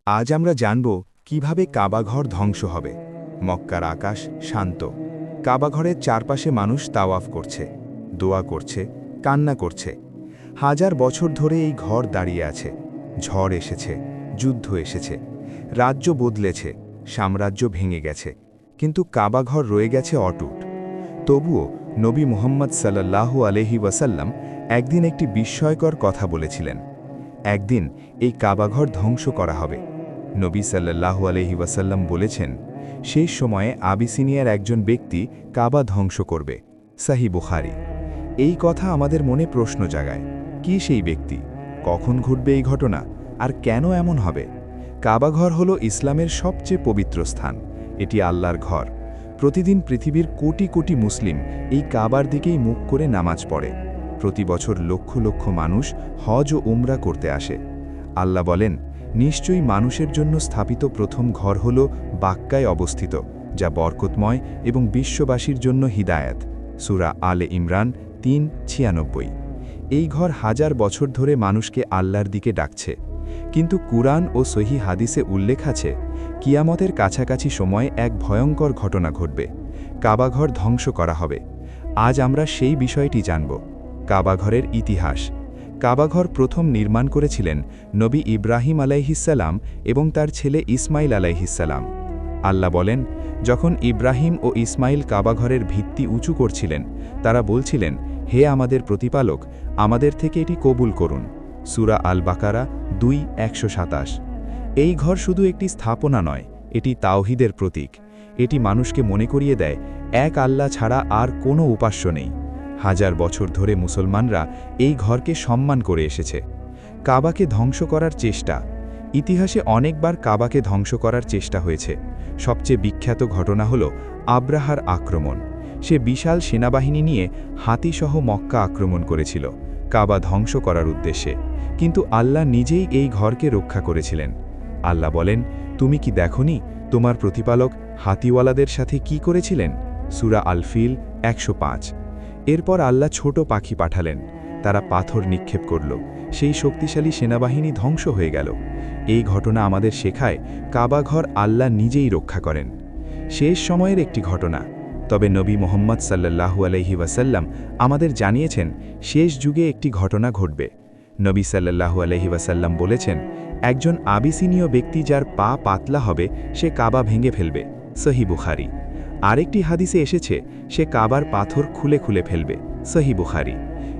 আজ আমরা জানব কিভাবে কাবাঘর ধ্বংস হবে। মক্কার আকাশ শান্ত, কাবাঘরের চারপাশে মানুষ তাওয়াফ করছে, দোয়া করছে, কান্না করছে। হাজার বছর ধরে এই ঘর দাঁড়িয়ে আছে। ঝড় এসেছে, যুদ্ধ এসেছে, রাজ্য বদলেছে, সাম্রাজ্য ভেঙে গেছে, কিন্তু কাবাঘর রয়ে গেছে অটুট। তবুও নবী মুহাম্মদ সাল্লাল্লাহু আলাইহি ওয়াসাল্লাম একদিন একটি বিস্ময়কর কথা বলেছিলেন। একদিন এই কাবাঘর ধ্বংস করা হবে। নবী সাল্লাল্লাহু আলাইহি ওয়াসাল্লাম বলেছেন, সেই সময়ে আবিসিনিয়ার একজন ব্যক্তি কাবা ধ্বংস করবে। সহিহ বুখারী। এই কথা আমাদের মনে প্রশ্ন জাগায়, কি সেই ব্যক্তি, কখন ঘটবে এই ঘটনা, আর কেন এমন হবে? কাবাঘর হল ইসলামের সবচেয়ে পবিত্র স্থান। এটি আল্লাহর ঘর। প্রতিদিন পৃথিবীর কোটি কোটি মুসলিম এই কাবার দিকেই মুখ করে নামাজ পড়ে। প্রতি বছর লক্ষ লক্ষ মানুষ হজ ও উমরা করতে আসে। আল্লাহ বলেন, নিশ্চয়ই মানুষের জন্য স্থাপিত প্রথম ঘর হল বাক্কায় অবস্থিত, যা বরকতময় এবং বিশ্ববাসীর জন্য হিদায়াত। সূরা আলে ইমরান ৩:৯৬। এই ঘর হাজার বছর ধরে মানুষকে আল্লাহর দিকে ডাকছে। কিন্তু কুরআন ও সহিহ হাদিসে উল্লেখ আছে, কিয়ামতের কাছাকাছি সময়ে এক ভয়ঙ্কর ঘটনা ঘটবে। কাবাঘর ধ্বংস করা হবে। আজ আমরা সেই বিষয়টি জানব। কাবাঘরের ইতিহাস। কাবাঘর প্রথম নির্মাণ করেছিলেন নবী ইব্রাহিম আলাইহিসসালাম এবং তার ছেলে ইসমাইল আলাইহিসসালাম। আল্লাহ বলেন, যখন ইব্রাহিম ও ইসমাইল কাবাঘরের ভিত্তি উঁচু করছিলেন, তারা বলছিলেন, হে আমাদের প্রতিপালক, আমাদের থেকে এটি কবুল করুন। সূরা আল বাকারা ২:১২৭। এই ঘর শুধু একটি স্থাপনা নয়, এটি তাওহীদের প্রতীক। এটি মানুষকে মনে করিয়ে দেয়, এক আল্লাহ ছাড়া আর কোনো উপাস্য নেই। হাজার বছর ধরে মুসলমানরা এই ঘরকে সম্মান করে এসেছে। কাবাকে ধ্বংস করার চেষ্টা। ইতিহাসে অনেকবার কাবাকে ধ্বংস করার চেষ্টা হয়েছে। সবচেয়ে বিখ্যাত ঘটনা হল আব্রাহার আক্রমণ। সে বিশাল সেনাবাহিনী নিয়ে হাতিসহ মক্কা আক্রমণ করেছিল কাবা ধ্বংস করার উদ্দেশ্যে, কিন্তু আল্লাহ নিজেই এই ঘরকে রক্ষা করেছিলেন। আল্লাহ বলেন, তুমি কি দেখনি তোমার প্রতিপালক হাতিওয়ালাদের সাথে কি করেছিলেন? সূরা আল ফিল ১০৫। এরপর আল্লাহ ছোট পাখি পাঠালেন, তারা পাথর নিক্ষেপ করল, সেই শক্তিশালী সেনাবাহিনী ধ্বংস হয়ে গেল। এই ঘটনা আমাদের শেখায়, কাবাঘর আল্লাহ নিজেই রক্ষা করেন। শেষ সময়ের একটি ঘটনা। তবে নবী মুহাম্মদ সাল্লাল্লাহু আলাইহি ওয়াসাল্লাম আমাদের জানিয়েছেন, শেষ যুগে একটি ঘটনা ঘটবে। নবী সাল্লাল্লাহু আলাইহি ওয়াসাল্লাম বলেছেন, একজন আবিসিনীয় ব্যক্তি যার পা পাতলা হবে, সে কাবা ভেঙে ফেলবে। সহিহ বুখারী। আরেকটি হাদিসে এসেছে, সে কাবার পাথর খুলে খুলে ফেলবে। সহিহ বুখারী।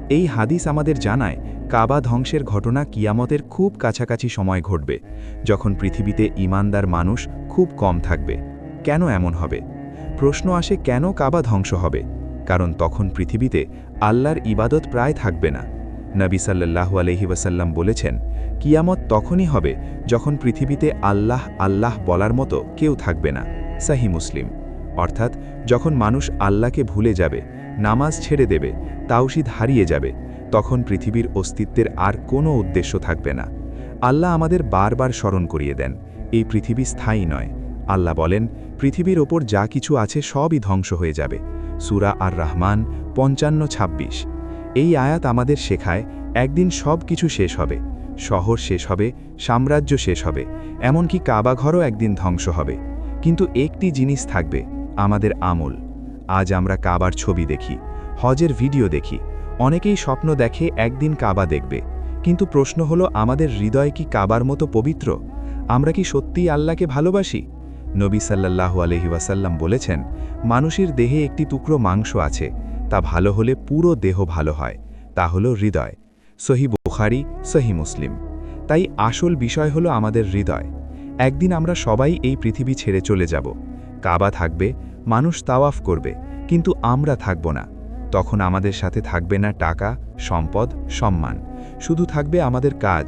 এই হাদিস আমাদের জানায়, কাবা ধ্বংসের ঘটনা কিয়ামতের খুব কাছাকাছি সময় ঘটবে, যখন পৃথিবীতে ঈমানদার মানুষ খুব কম থাকবে। কেন এমন হবে? প্রশ্ন আসে, কেন কাবা ধ্বংস হবে? কারণ তখন পৃথিবীতে আল্লাহর ইবাদত প্রায় থাকবে না। নবী সাল্লাল্লাহু আলাইহি ওয়াসাল্লাম বলেছেন, কিয়ামত তখনই হবে যখন পৃথিবীতে আল্লাহ আল্লাহ বলার মতো কেউ থাকবে না। সহিহ মুসলিম। অর্থাৎ যখন মানুষ আল্লাহকে ভুলে যাবে, নামাজ ছেড়ে দেবে, তাওহীদ হারিয়ে যাবে, তখন পৃথিবীর অস্তিত্বের আর কোনো উদ্দেশ্য থাকবে না। আল্লাহ আমাদের বারবার স্মরণ করিয়ে দেন, এই পৃথিবী স্থায়ী নয়। আল্লাহ বলেন, পৃথিবীর ওপর যা কিছু আছে সবই ধ্বংস হয়ে যাবে। সূরা আর রহমান ৫৫-২৬। এই আয়াত আমাদের শেখায়, একদিন সব কিছু শেষ হবে। শহর শেষ হবে, সাম্রাজ্য শেষ হবে, এমনকি কাবাঘরও একদিন ধ্বংস হবে। কিন্তু একটি জিনিস থাকবে, আমাদের আমল। আজ আমরা কাবার ছবি দেখি, হজের ভিডিও দেখি, অনেকেই স্বপ্ন দেখে একদিন কাবা দেখবে। কিন্তু প্রশ্ন হলো, আমাদের হৃদয় কি কাবার মতো পবিত্র? আমরা কি সত্যিই আল্লাহকে ভালোবাসি? নবী সাল্লাল্লাহু আলাইহি ওয়াসাল্লাম বলেছেন, মানুষের দেহে একটি টুকরো মাংস আছে, তা ভালো হলে পুরো দেহ ভালো হয়, তা হলো হৃদয়। সহিহ বুখারী, সহিহ মুসলিম। তাই আসল বিষয় হলো আমাদের হৃদয়। একদিন আমরা সবাই এই পৃথিবী ছেড়ে চলে যাব। কাবা থাকবে, মানুষ তাওয়াফ করবে, কিন্তু আমরা থাকব না। তখন আমাদের সাথে থাকবে না টাকা, সম্পদ, সম্মান, শুধু থাকবে আমাদের কাজ।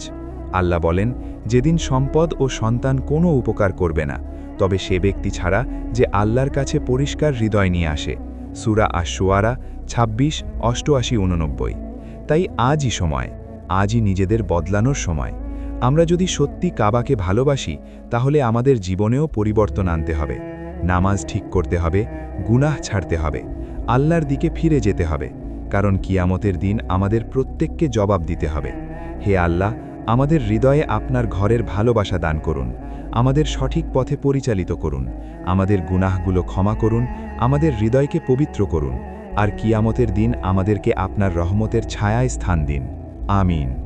আল্লাহ বলেন, যেদিন সম্পদ ও সন্তান কোনো উপকার করবে না, তবে সে ব্যক্তি ছাড়া যে আল্লাহর কাছে পরিষ্কার হৃদয় নিয়ে আসে। সূরা আশ-শুআরা ২৬, ৮৮-৮৯। তাই আজই সময়, আজই নিজেদের বদলানোর সময়। আমরা যদি সত্যি কাবাকে ভালোবাসি, তাহলে আমাদের জীবনেও পরিবর্তন আনতে হবে। নামাজ ঠিক করতে হবে, গুনাহ ছাড়তে হবে, আল্লাহর দিকে ফিরে যেতে হবে, কারণ কিয়ামতের দিন আমাদের প্রত্যেককে জবাব দিতে হবে। হে আল্লাহ, আমাদের হৃদয়ে আপনার ঘরের ভালোবাসা দান করুন, আমাদের সঠিক পথে পরিচালিত করুন, আমাদের গুনাহগুলো ক্ষমা করুন, আমাদের হৃদয়কে পবিত্র করুন, আর কিয়ামতের দিন আমাদেরকে আপনার রহমতের ছায়ায় স্থান দিন। আমিন।